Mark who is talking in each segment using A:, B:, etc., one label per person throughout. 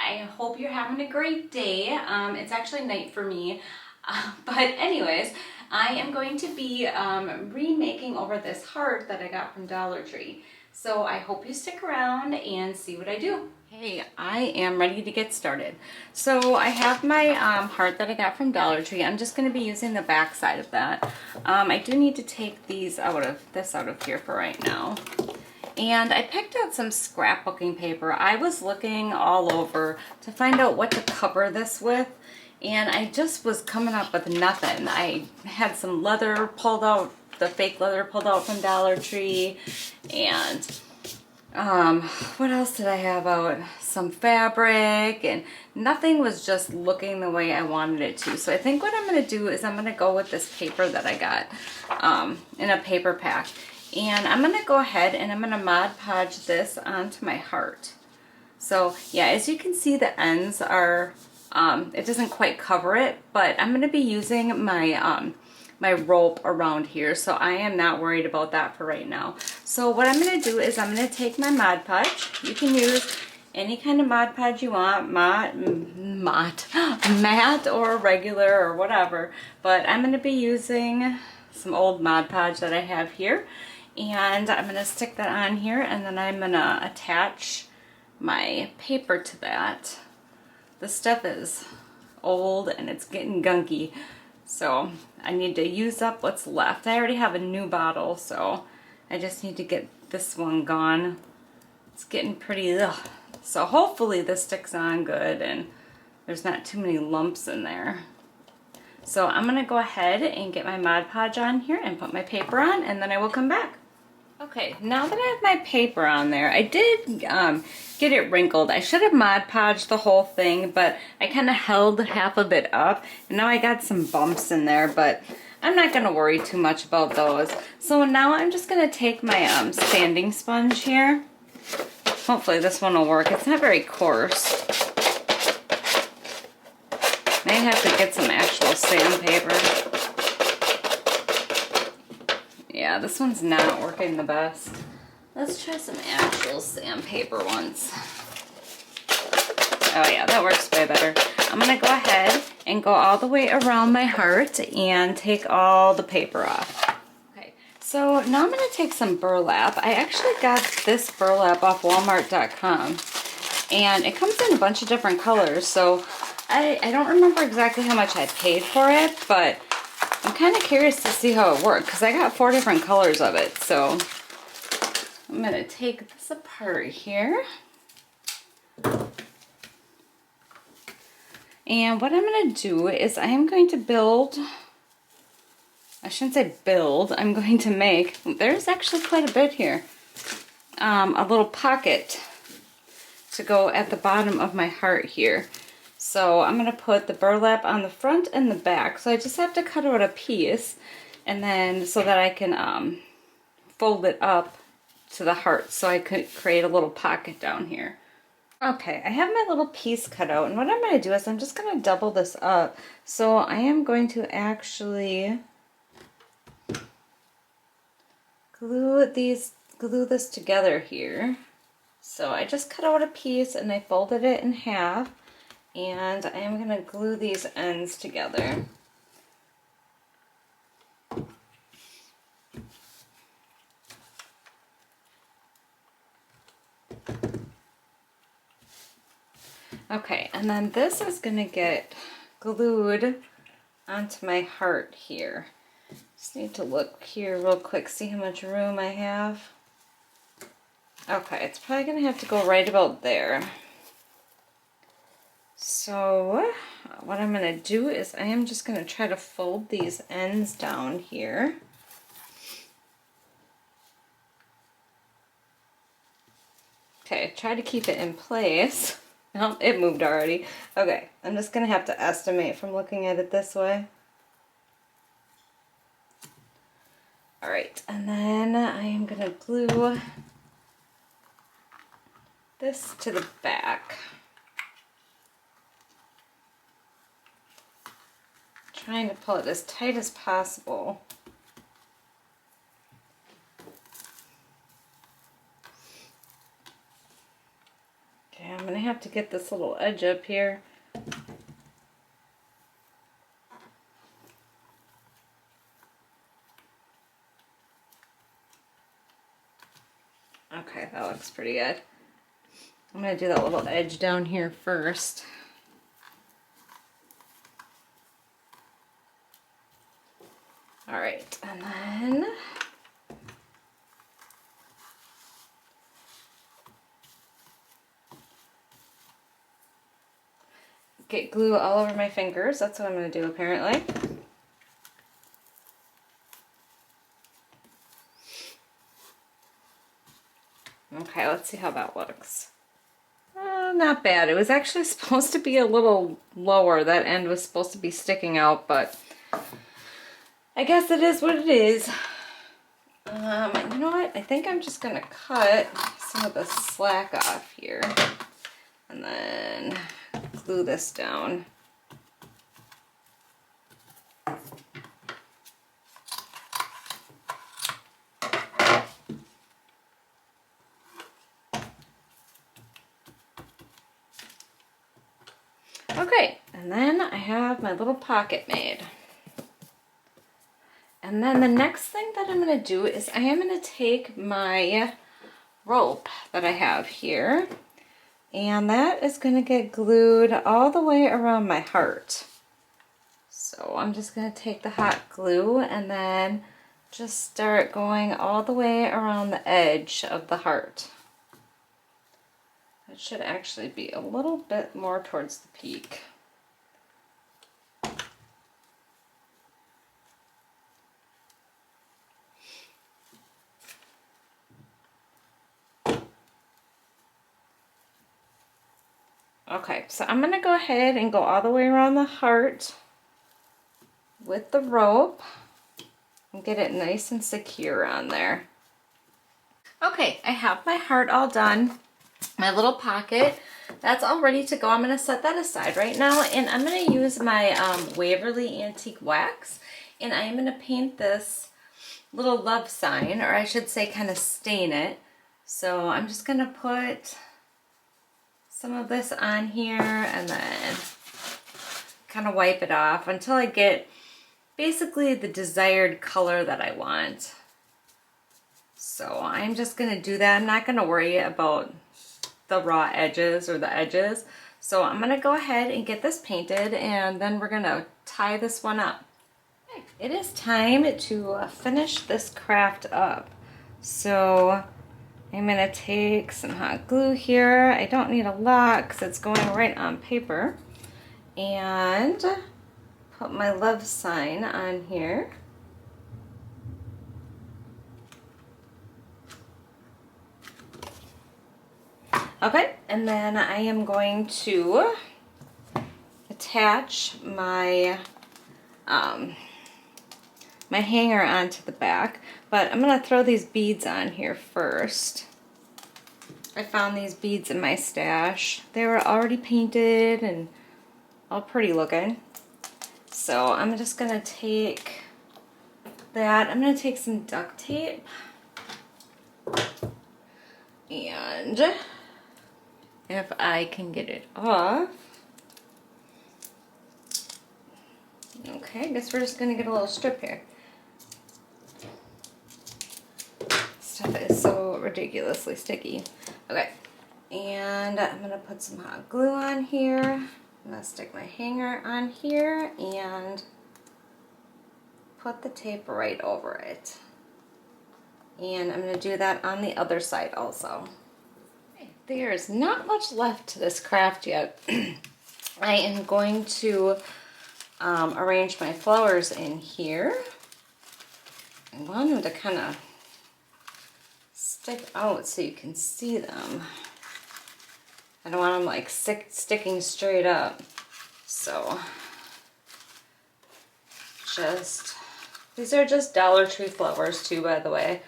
A: I hope you're having a great day. It's actually night for me. But anyways, I am going to be remaking over this heart that I got from Dollar Tree. So I hope you stick around and see what I do. Hey, I am ready to get started. So I have my heart that I got from Dollar Tree. I'm just going to be using the back side of that. I do need to take these out of here for right now. And I picked out some scrapbooking paper. I was looking all over to find out what to cover this with, and I just was coming up with nothing. I had some leather pulled out, the fake leather pulled out from Dollar Tree, and what else did I have out? Some fabric, and nothing was just looking the way I wanted it to. So I think what I'm going to do is I'm going to go with this paper that I got in a paper pack. And I'm going to go ahead and I'm going to Mod Podge this onto my heart. So yeah, as you can see, the ends are, it doesn't quite cover it, but I'm going to be using my my rope around here, so I am not worried about that for right now. So what I'm going to do is I'm going to take my Mod Podge. You can use any kind of Mod Podge you want, matte or regular or whatever, but I'm going to be using some old Mod Podge that I have here. And I'm going to stick that on here, and then I'm going to attach my paper to that. This stuff is old and it's getting gunky, so I need to use up what's left. I already have a new bottle, so I just need to get this one gone. It's getting pretty, ugh. So hopefully this sticks on good and there's not too many lumps in there. So I'm going to go ahead and get my Mod Podge on here and put my paper on, and then I will come back. Okay, now that I have my paper on there, I did get it wrinkled. I should have Mod Podged the whole thing, but I kind of held half of it up, and now I got some bumps in there, but I'm not going to worry too much about those. So now I'm just going to take my sanding sponge here. Hopefully this one will work. It's not very coarse. May have to get some actual sandpaper. Yeah, this one's not working the best. Let's try some actual sandpaper once. Oh yeah, that works way better. I'm gonna go ahead and go all the way around my heart and take all the paper off. Okay, so now I'm gonna take some burlap. I actually got this burlap off Walmart.com, and it comes in a bunch of different colors, so I don't remember exactly how much I paid for it, but I'm kind of curious to see how it works, because I got 4 different colors of it. So I'm going to take this apart here. And what I'm going to do is I am going to build, I shouldn't say build, I'm going to make, there's actually quite a bit here, a little pocket to go at the bottom of my heart here. So I'm going to put the burlap on the front and the back. So I just have to cut out a piece, and then so that I can fold it up to the heart, so I could create a little pocket down here. Okay, I have my little piece cut out, and what I'm going to do is I'm just going to double this up. So I am going to actually glue this together here. So I just cut out a piece and I folded it in half. And I am going to glue these ends together. Okay, and then this is going to get glued onto my heart here. Just need to look here real quick, see how much room I have. Okay, it's probably going to have to go right about there. So what I'm going to do is I am just going to try to fold these ends down here. Okay, try to keep it in place. Oh, it moved already. Okay, I'm just going to have to estimate from looking at it this way. Alright, and then I am going to glue this to the back. Trying to pull it as tight as possible. Okay, I'm going to have to get this little edge up here. Okay, that looks pretty good. I'm going to do that little edge down here first. All right, and then get glue all over my fingers. That's what I'm going to do apparently. Okay, let's see how that looks. Not bad. It was actually supposed to be a little lower. That end was supposed to be sticking out, but I guess it is what it is. And you know what? I think I'm just going to cut some of the slack off here and then glue this down. Okay, and then I have my little pocket made. And then the next thing that I'm going to do is I am going to take my rope that I have here, and that is going to get glued all the way around my heart. So I'm just going to take the hot glue and then just start going all the way around the edge of the heart. It should actually be a little bit more towards the peak. Okay, so I'm going to go ahead and go all the way around the heart with the rope and get it nice and secure on there. Okay, I have my heart all done. My little pocket, that's all ready to go. I'm going to set that aside right now, and I'm going to use my Waverly Antique Wax, and I'm going to paint this little love sign, or I should say kind of stain it. So I'm just going to put some of this on here and then kind of wipe it off until I get basically the desired color that I want. So I'm just going to do that. I'm not going to worry about the raw edges or the edges. So I'm going to go ahead and get this painted, and then we're going to tie this one up. Okay, it is time to finish this craft up. So I'm going to take some hot glue here. I don't need a lot because it's going right on paper. And put my love sign on here. Okay, and then I am going to attach my my hanger onto the back, but I'm going to throw these beads on here first. I found these beads in my stash. They were already painted and all pretty looking. So I'm just going to take that. I'm going to take some duct tape and if I can get it off. Okay, I guess we're just going to get a little strip here. Stuff is so ridiculously sticky. Okay, and I'm going to put some hot glue on here. I'm going to stick my hanger on here and put the tape right over it. And I'm going to do that on the other side also. There's not much left to this craft yet. I am going to arrange my flowers in here. I want them to kind of stick out so you can see them. I don't want them like sticking straight up. So these are just Dollar Tree flowers too, by the way.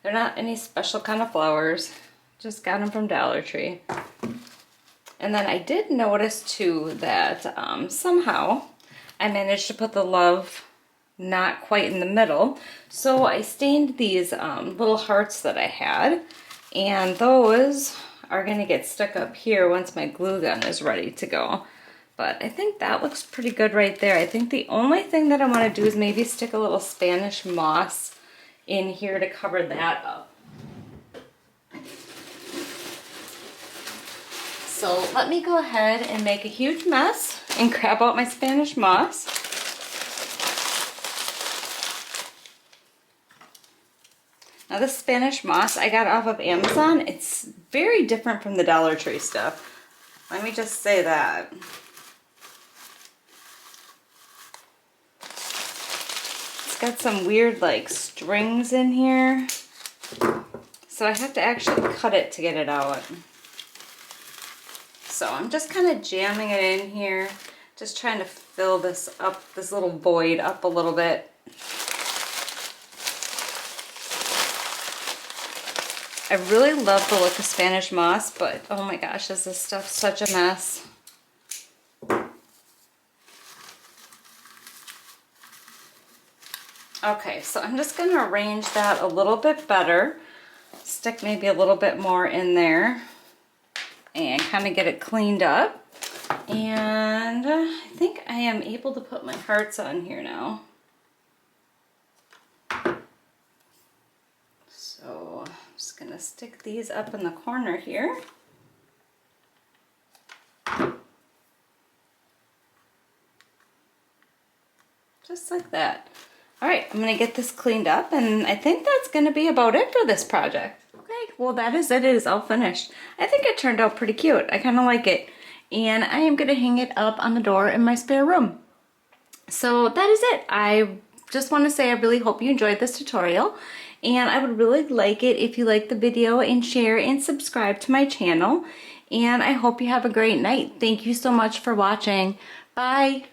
A: They're not any special kind of flowers. Just got them from Dollar Tree. And then I did notice too that somehow I managed to put the love not quite in the middle. So I stained these little hearts that I had, and those are gonna get stuck up here once my glue gun is ready to go. But I think that looks pretty good right there. I think the only thing that I wanna do is maybe stick a little Spanish moss in here to cover that up. So let me go ahead and make a huge mess and grab out my Spanish moss. Now this Spanish moss I got off of Amazon. It's very different from the Dollar Tree stuff. Let me just say that. It's got some weird like strings in here. So I have to actually cut it to get it out. So I'm just kind of jamming it in here. Just trying to fill this up, this little void up a little bit. I really love the look of Spanish moss, but oh my gosh, is this stuff such a mess. Okay, so I'm just going to arrange that a little bit better. Stick maybe a little bit more in there and kind of get it cleaned up. And I think I am able to put my hearts on here now. So I'm just going to stick these up in the corner here. Just like that. All right, I'm going to get this cleaned up, and I think that's going to be about it for this project. Okay, well that is it. It is all finished. I think it turned out pretty cute. I kind of like it. And I am going to hang it up on the door in my spare room. So that is it. I just want to say I really hope you enjoyed this tutorial. And I would really like it if you like the video and share and subscribe to my channel. And I hope you have a great night. Thank you so much for watching. Bye.